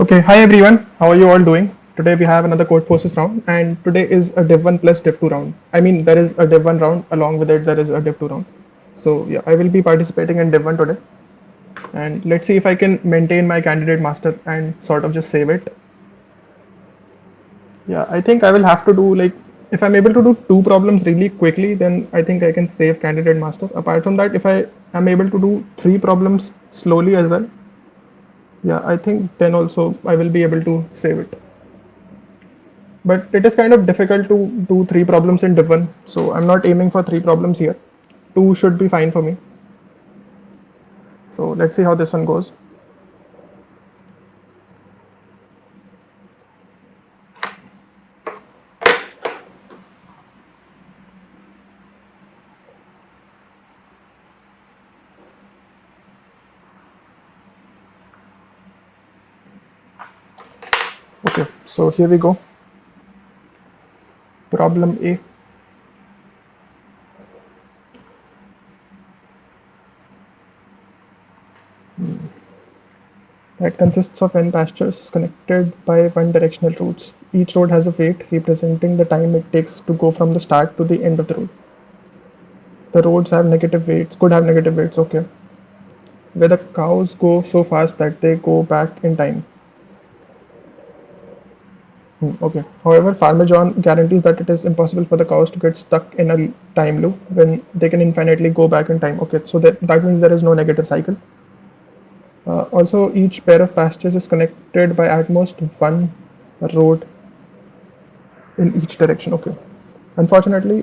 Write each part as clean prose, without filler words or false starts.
Okay, hi everyone. How are you all doing? Today we have another code forces round, and today is a div 1 plus div 2 round. I mean, there is a div 1 round, along with it, there is a div 2 round. So, yeah, I will be participating in div 1 today, and let's see if I can maintain my candidate master and sort of just save it. Yeah, I think I will have to do like if I'm able to do two problems really quickly, then I think I can save candidate master. Apart from that, if I am able to do three problems slowly as well, yeah, I think then also I will be able to save it. But it is kind of difficult to do three problems in div 1, so I'm not aiming for three problems here. Two should be fine for me. So let's see how this one goes. Okay, so here we go. Problem A. That consists of n pastures connected by one directional routes. Each road has a weight representing the time it takes to go from the start to the end of the road. The roads have negative weights, could have negative weights, okay. Where the cows go so fast that they go back in time. Okay. However, Farmer John guarantees that it is impossible for the cows to get stuck in a time loop when they can infinitely go back in time. Okay, so that means there is no negative cycle. Also, each pair of pastures is connected by at most one road in each direction. Okay. Unfortunately,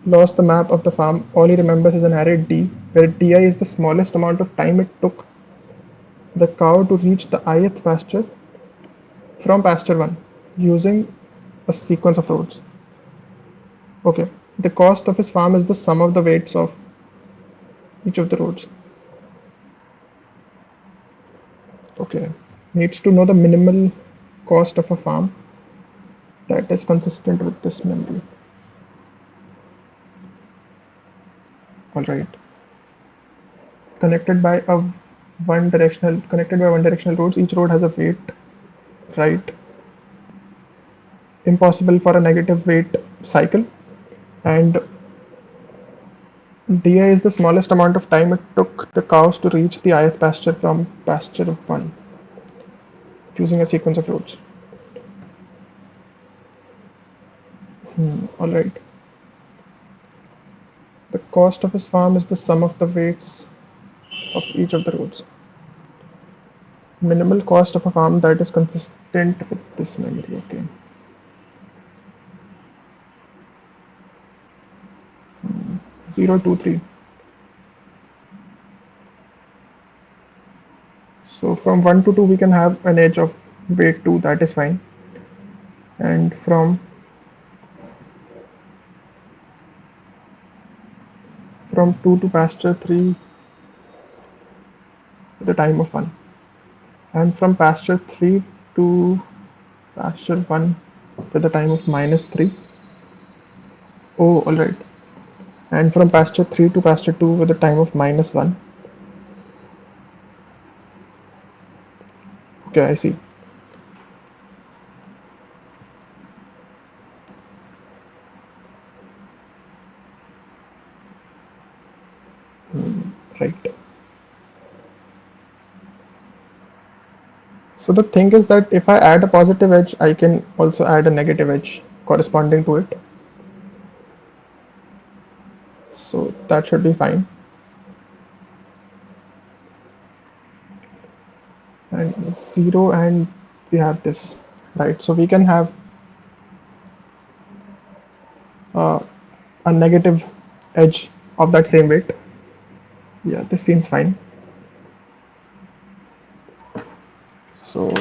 lost the map of the farm. All he remembers is an array D, where Di is the smallest amount of time it took the cow to reach the ith pasture from pasture 1 using a sequence of roads. Okay. The cost of his farm is the sum of the weights of each of the roads. Okay. Needs to know the minimal cost of a farm that is consistent with this memory. Alright. Connected by one directional roads, each road has a weight, right? Impossible for a negative weight cycle. And Di is the smallest amount of time it took the cows to reach the ith pasture from pasture 1 using a sequence of roads. Alright. The cost of his farm is the sum of the weights of each of the roads. Minimal cost of a farm that is consistent with this memory. Okay. 023. So from 1 to 2 we can have an edge of weight 2, that is fine. And from 2 to pasture 3 with a time of 1. And from pasture 3 to pasture 1 with a time of minus 3. Oh, alright. And from pasture 3 to pasture 2 with a time of minus 1. Okay, I see. Right. So the thing is that if I add a positive edge, I can also add a negative edge corresponding to it. So that should be fine. And 0 and we have this, right? So we can have uh, a negative edge of that same weight. Yeah, this seems fine. So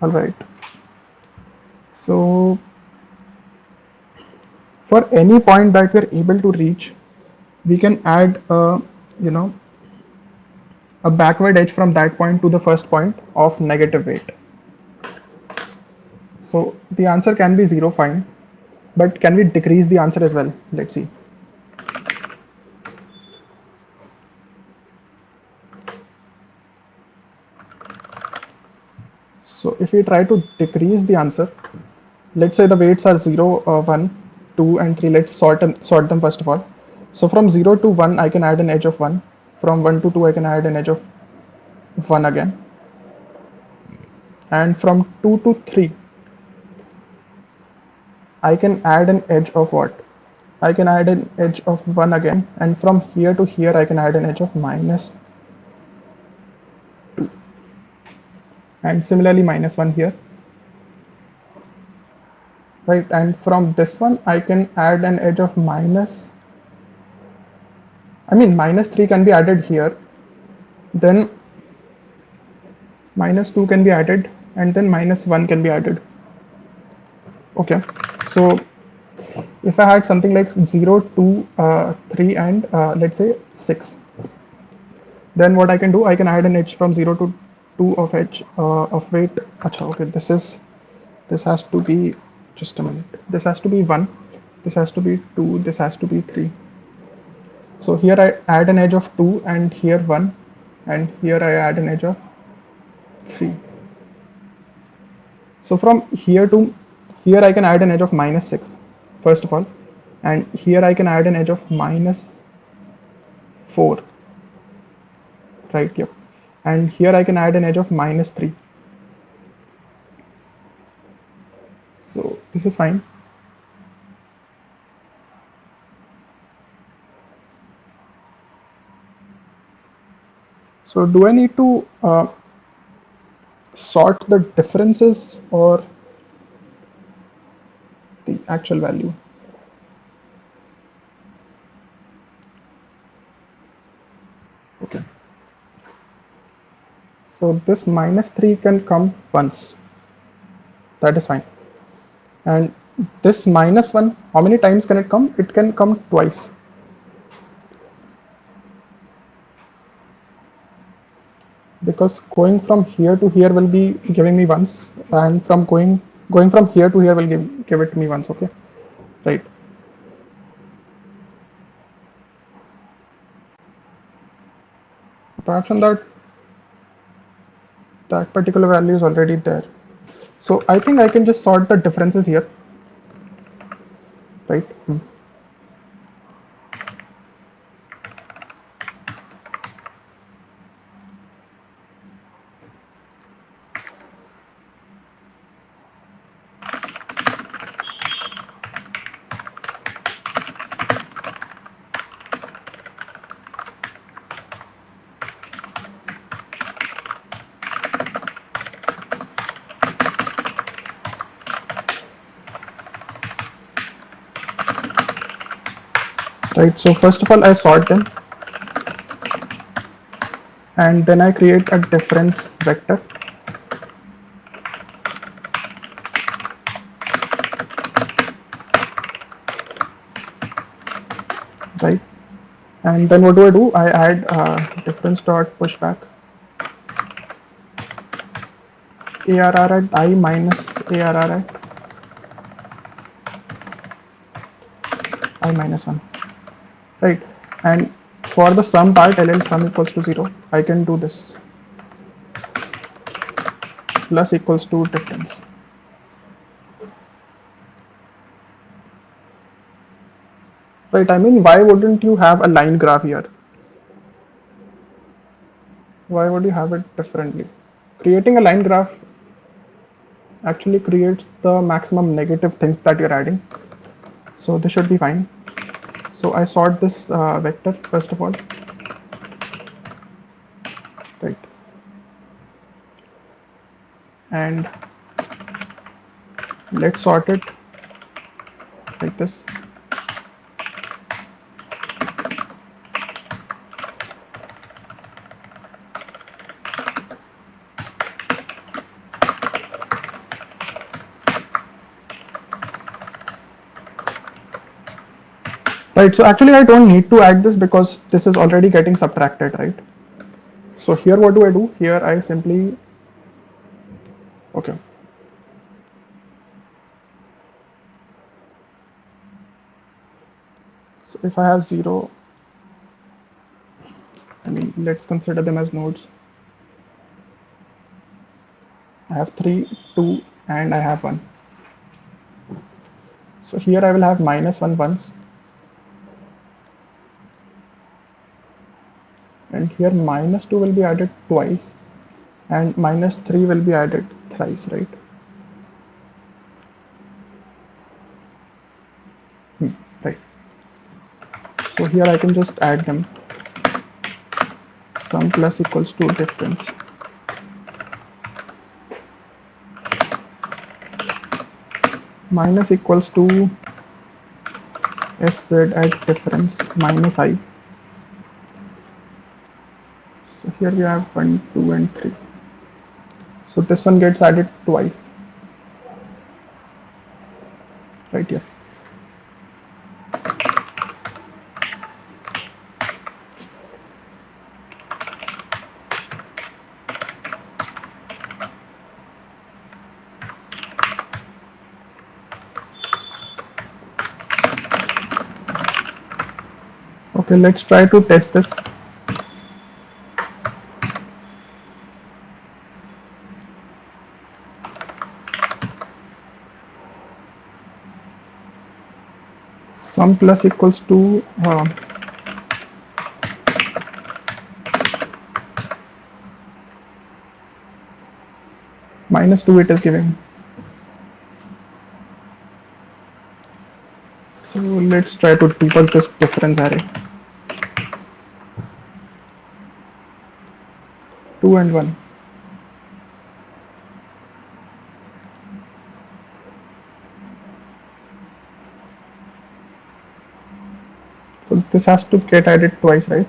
All right. So for any point that we're able to reach, we can add a, you know, a backward edge from that point to the first point of negative weight. So the answer can be 0, fine, but can we decrease the answer as well? Let's see. So if we try to decrease the answer, let's say the weights are 0, 1, 2 and 3. Let's sort them first of all. So from 0 to 1 I can add an edge of 1. From 1 to 2 I can add an edge of 1 again. And from 2 to 3 I can add an edge of what? I can add an edge of 1 again, and from here to here I can add an edge of minus 2, and similarly minus 1 here, right? And from this one I can add an edge of minus 3 can be added here, then minus 2 can be added, and then minus 1 can be added. Okay, so if I had something like 0, 2, 3 and let's say 6, then what I can do, I can add an edge from 0 to 2 of edge of weight. Achha, okay, this has to be, just a minute, this has to be 1, this has to be 2, this has to be 3. So here I add an edge of 2 and here 1, and here I add an edge of 3. So from here to here I can add an edge of minus 6 first of all, and here I can add an edge of minus 4, right? Yep. And here I can add an edge of minus 3. So this is fine. So do I need to sort the differences or the actual value? Okay. So this minus 3 can come once. That is fine. And this minus 1, how many times can it come? It can come twice. Because going from here to here will be giving me once, and from going from here to here will give it to me once. Okay, right. Apart from that, that particular value is already there. So I think I can just sort the differences here, right? Right, so first of all I sort them, and then I create a difference vector, right? And then what do? I add difference dot pushback ARR at I minus ARR at I minus 1, right? And for the sum part, LL sum equals to 0, I can do this, plus equals to difference. Right, I mean, why wouldn't you have a line graph here? Why would you have it differently? Creating a line graph actually creates the maximum negative things that you're adding. So this should be fine. So I sort this vector first of all, right? And let's sort it like this. Right, so actually I don't need to add this because this is already getting subtracted, right? So here what do I do? Here I simply, okay. So if I have 0, I mean, let's consider them as nodes. I have 3, 2, and I have 1. So here I will have minus 1 once, and here minus 2 will be added twice, and minus 3 will be added thrice, right? Right. So here I can just add them. Sum plus equals to difference. Minus equals to sz at difference minus I. So here we have 1, 2, and 3. So this one gets added twice. Right, yes. Okay, let's try to test this. Sum plus equals to minus 2 it is giving. So let's try to debug this difference array. 2 and 1. So this has to get added twice, right?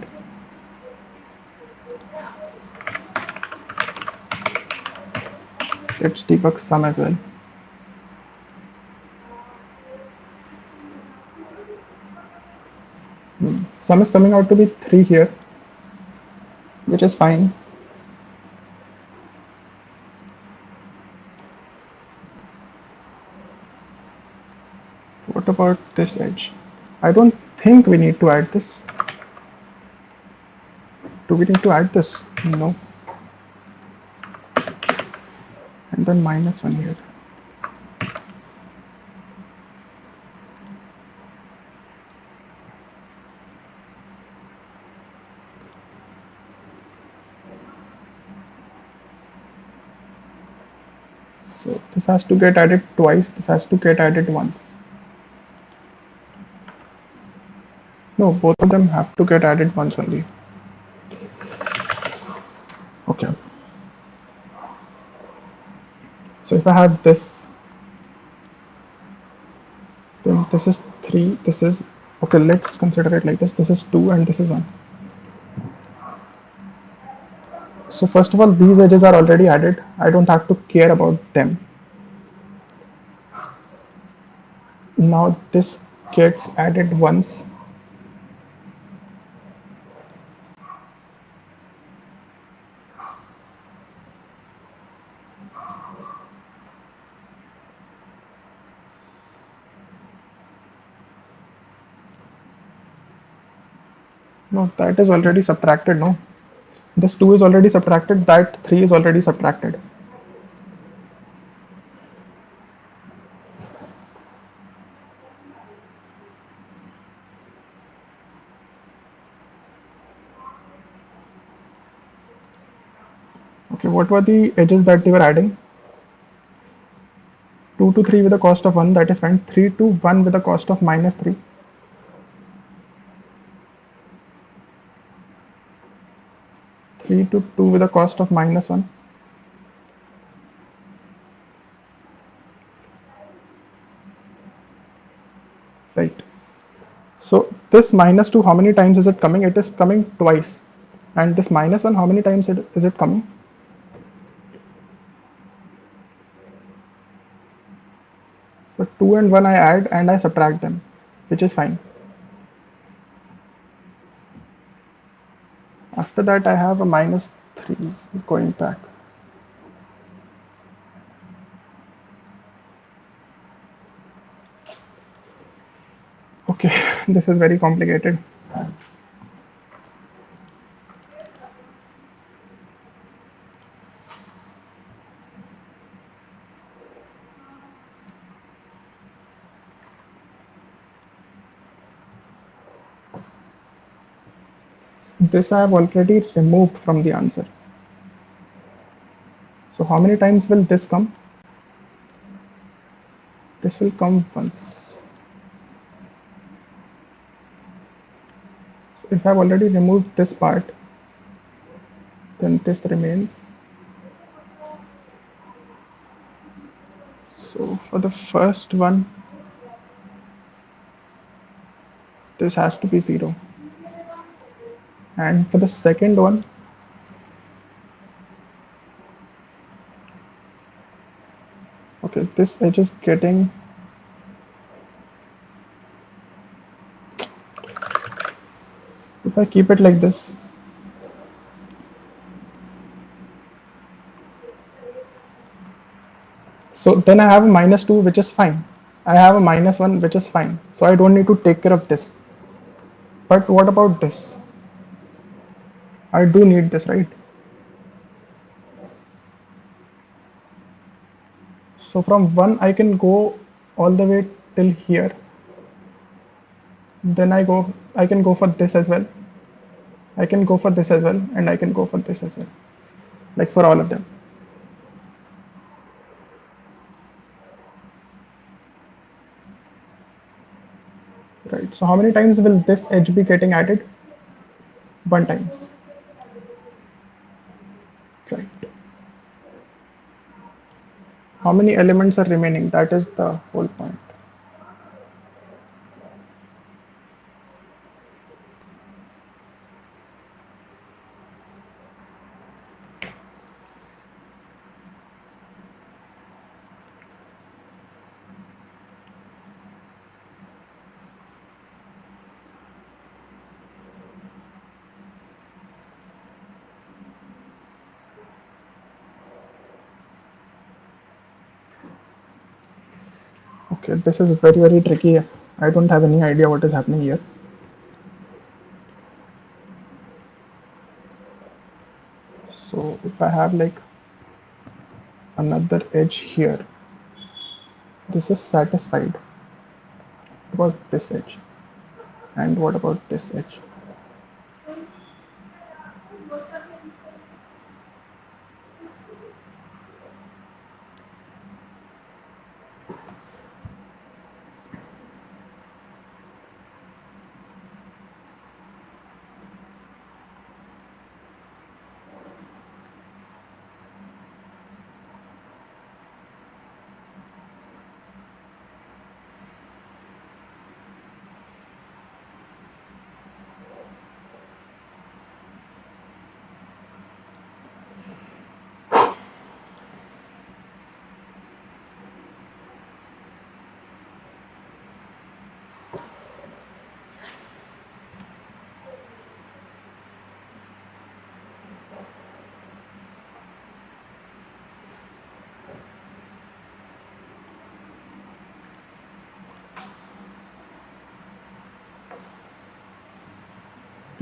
Let's debug sum as well. Sum is coming out to be 3 here, which is fine. What about this edge? I don't think we need to add this. Do we need to add this? No. And then minus 1 here. So this has to get added twice, this has to get added once. No, both of them have to get added once only. Okay. So if I have this, then this is 3, this is, okay, let's consider it like this. This is 2 and this is 1. So first of all, these edges are already added. I don't have to care about them. Now this gets added once. No, that is already subtracted, no? This 2 is already subtracted, that 3 is already subtracted. Okay, what were the edges that they were adding? 2 to 3 with a cost of 1, that is fine. 3 to 1 with a cost of minus 3. 3 to 2 with a cost of minus 1. Right. So this minus 2, how many times is it coming? It is coming twice. And this minus 1, how many times is it coming? So 2 and 1 I add and I subtract them, which is fine. After that, I have a -3 going back. Okay, this is very complicated. This I have already removed from the answer. So how many times will this come? This will come once. So if I've already removed this part, then this remains. So for the first one, this has to be 0. And for the second one, okay, this edge is getting, if I keep it like this, so then I have a -2, which is fine. I have a -1, which is fine. So I don't need to take care of this. But what about this? I do need this, right? So from 1, I can go all the way till here. Then I can go for this as well. I can go for this as well, and I can go for this as well. Like for all of them. Right. So how many times will this edge be getting added? 1 times. Right. How many elements are remaining? That is the whole point. Okay, this is very tricky. I don't have any idea what is happening here. So if I have like another edge here, this is satisfied. What about this edge? And what about this edge?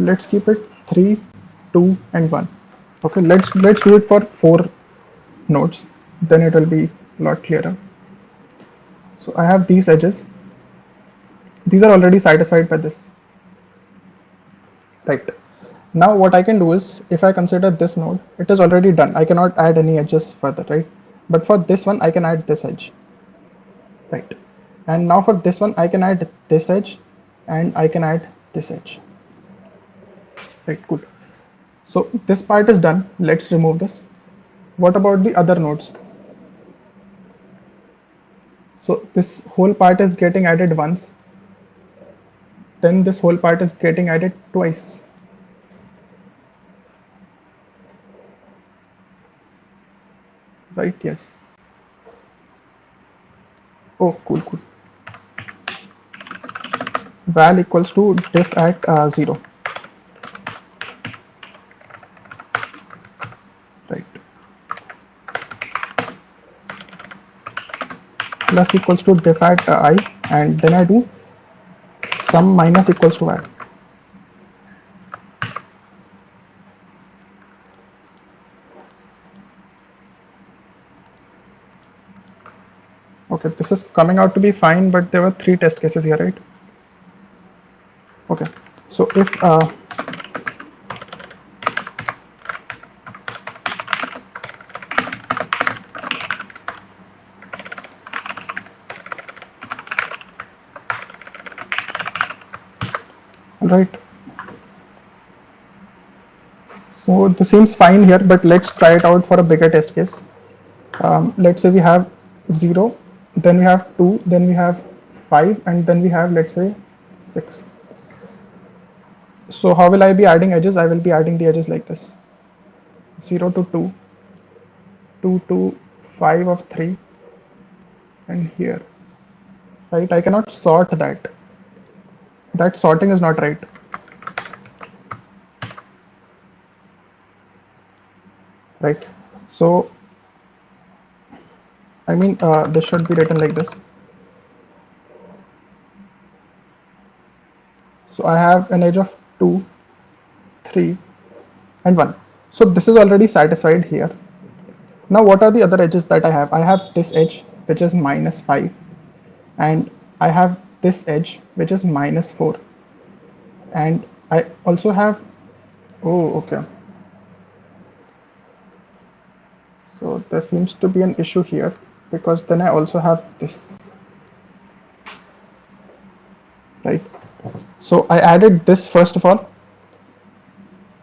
Let's keep it 3, 2, and 1. Okay, let's do it for 4 nodes. Then it will be a lot clearer. So I have these edges. These are already satisfied by this. Right. Now what I can do is, if I consider this node, it is already done. I cannot add any edges further, right? But for this one, I can add this edge. Right. And now for this one, I can add this edge and I can add this edge. Right, cool. So this part is done. Let's remove this. What about the other nodes? So this whole part is getting added once. Then this whole part is getting added twice. Right, yes. Oh, cool. Val equals to diff at 0. plus equals to def at I, and then I do sum minus equals to I. Okay, this is coming out to be fine, but there were 3 test cases here, right? Okay, so if right, so this seems fine here, but let's try it out for a bigger test case. Let's say we have 0, then we have 2, then we have 5, and then we have, let's say, 6. So how will I be adding edges? I will be adding the edges like this: 0 to 2, 2 to 5 of 3, and here, right? I cannot sort that. That sorting is not right, right? So I mean, this should be written like this. So I have an edge of 2, 3, and 1. So this is already satisfied here. Now what are the other edges that I have? I have this edge, which is -5, and I have this edge, which is -4, and I also have, oh, okay. So there seems to be an issue here, because then I also have this, right? So I added this first of all,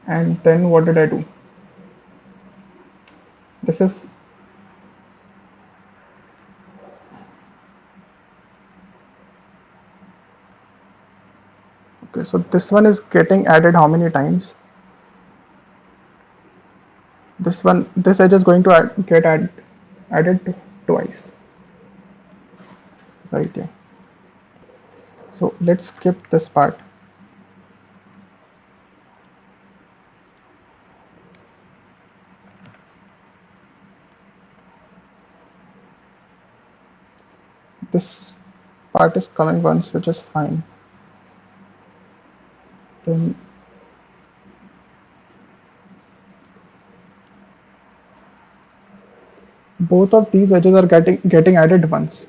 and then what did I do? This is, okay, so this one is getting added how many times? This one, this edge is going to added twice, right? Yeah. So let's skip this part. This part is coming once, which is fine. Then both of these edges are getting added once,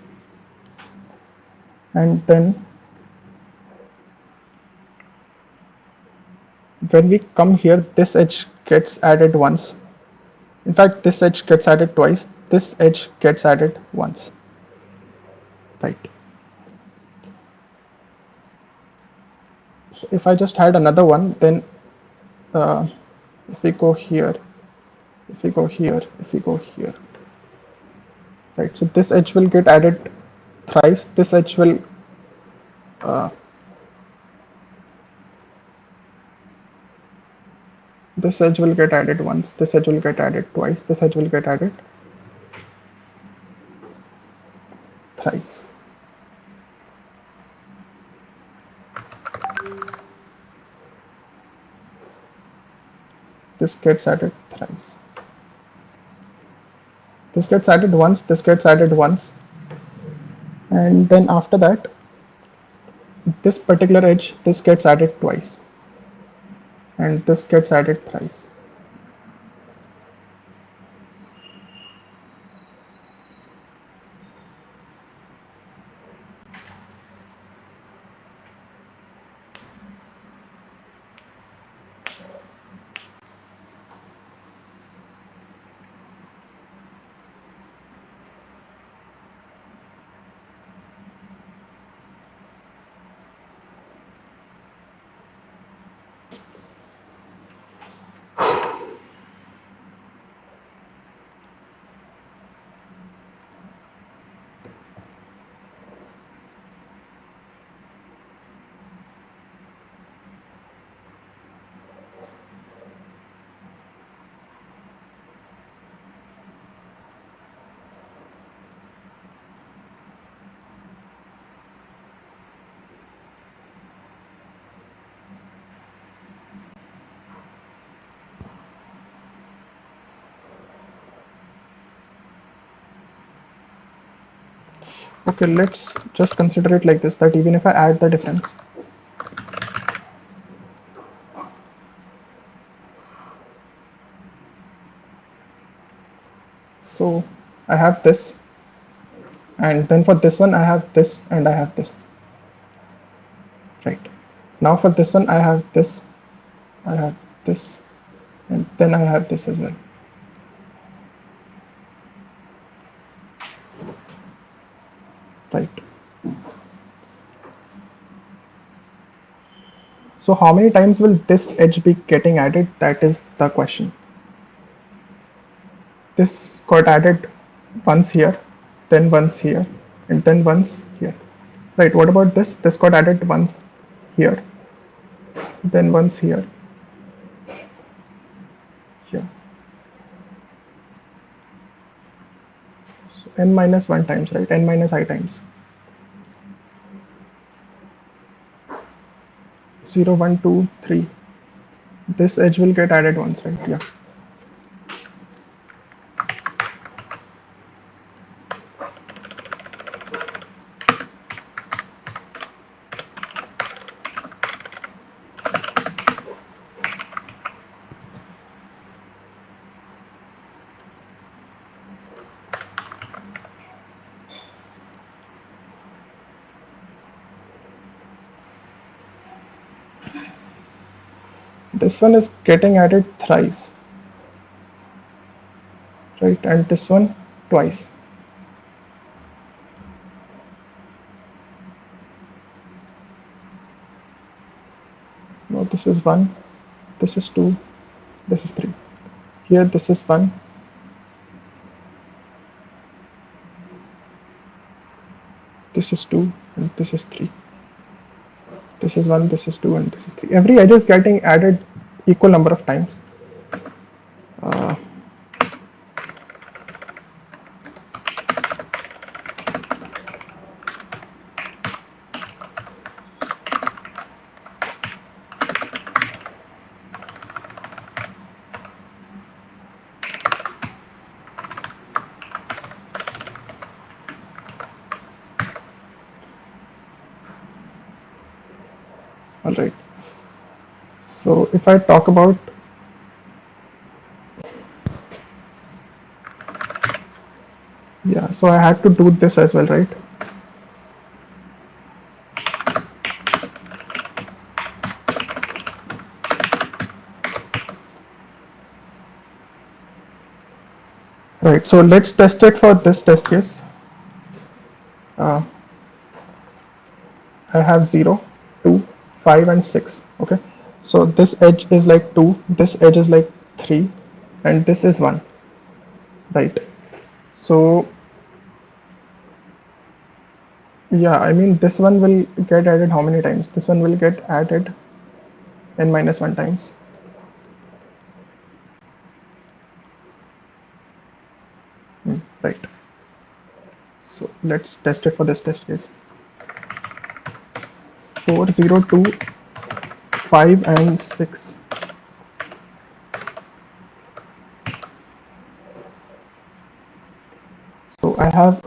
and then when we come here, this edge gets added once. In fact, this edge gets added twice. This edge gets added once, right? So if I just had another one, then uh, if we go here, if we go here, if we go here, right? So this edge will get added thrice. This edge will this edge will get added once. This edge will get added twice. This edge will get added thrice. This gets added thrice. This gets added once. This gets added once, and then after that, this particular edge, this gets added twice, and this gets added thrice. Okay, let's just consider it like this, that even if I add the difference, so I have this, and then for this one I have this and I have this, right? Now for this one I have this, I have this, and then I have this as well, right? So how many times will this edge be getting added? That is the question. This got added once here, then once here, and then once here. Right, what about this? This got added once here, then once here, here. So n minus 1 times, right? N minus I times. 0, 1, 2, 3. This edge will get added once, right? Yeah. This one is getting added thrice, right? And this one twice. No, this is 1, this is 2, this is 3. Here this is 1, this is 2, and this is 3. This is 1, this is 2, and this is 3. Every edge is getting added equal number of times. All right. So if I talk about, yeah, so I had to do this as well, right? Right, so let's test it for this test case. Uh, I have 0, 2, 5, and 6. Okay, so this edge is like 2, this edge is like 3, and this is 1, right? So yeah, I mean this one will get added how many times? This one will get added n minus 1 times. Right. So let's test it for this test case. 4, 0, 2, 5, and 6. So I have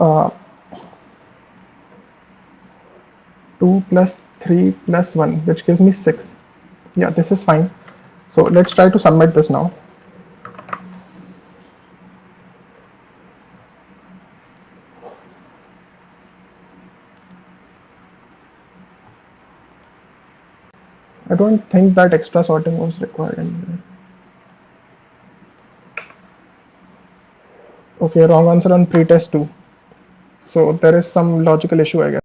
2 plus 3 plus 1, which gives me 6. Yeah, this is fine. So let's try to submit this now. I don't think that extra sorting was required anyway. Okay, wrong answer on pretest 2. So there is some logical issue, I guess.